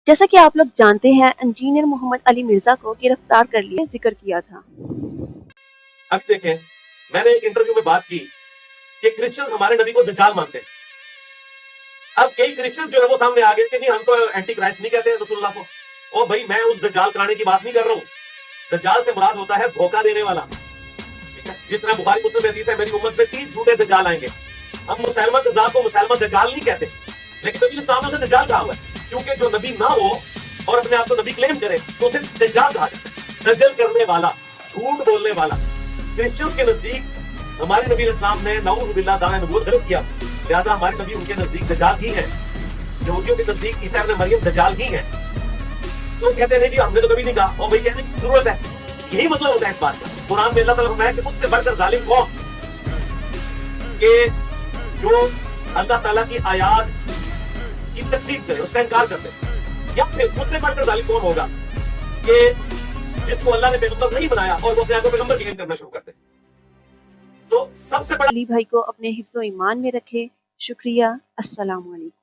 جیسا کہ آپ لوگ جانتے ہیں انجینئر محمد علی مرزا کو گرفتار کر لیے ذکر کیا تھا۔ اب دیکھیں، میں نے ایک انٹرویو میں بات کی کہ کرسچن ہمارے نبی کو دجال مانتے ہیں۔ اب کئی کرسچن جو ہے وہ سامنے آ گئے کہ نہیں، ہم تو اینٹی کرائسٹ نہیں کہتے رسول اللہ کو۔ او بھائی، میں اس دجال کرانے کی بات نہیں کر رہا ہوں۔ دجال سے مراد ہوتا ہے دھوکہ دینے والا، جس طرح بخاری مسلم میں حدیث ہے میری امت میں 3 جھوٹے دجال آئیں گے۔ ہم مسلمہ کذاب کو مسلمہ دجال نہیں کہتے، لیکن نبی اسلام نے اسے دجال کہا ہوا ہے، کیونکہ جو نبی نہ ہو اور اپنے آپ کو نبی کلیم کرے تو اسے دجال کہا جائے، دجل کرنے والا، جھوٹ بولنے والا۔ کرسچنز کے نزدیک ہمارے نبی اسلام نے نعوذ باللہ دعویٰ نبوت غلط کیا، لہذا ہمارے نبی ان کے نزدیک دجال ہی ہیں۔ یہودیوں کے نزدیک عیسیٰ ابن مریم دجال ہی ہیں۔ تو کہتے ہیں جی ہم نے تو کبھی نہیں کہا، اور بھائی کہنے کی ضرورت ہے، یہی مطلب ہوتا ہے اس بات کا۔ قرآن میں اللہ تعالیٰ فرمایا کہ اس سے بڑھ کر ظالم کون، کہ جو اللہ تعالیٰ کی آیات کی تکذیب کرے، اس کا انکار کر دے، یا پھر اس سے بڑھ کر ظالم کون ہوگا کہ جس کو اللہ نے پیغمبر نہیں بنایا اور وہ اپنے آپ کو پیغمبر کلیم کرنا شروع کر دے۔ تو سب سے بڑا علی بھائی کو اپنے حفظ و ایمان میں رکھے۔ شکریہ۔ السلام علیکم۔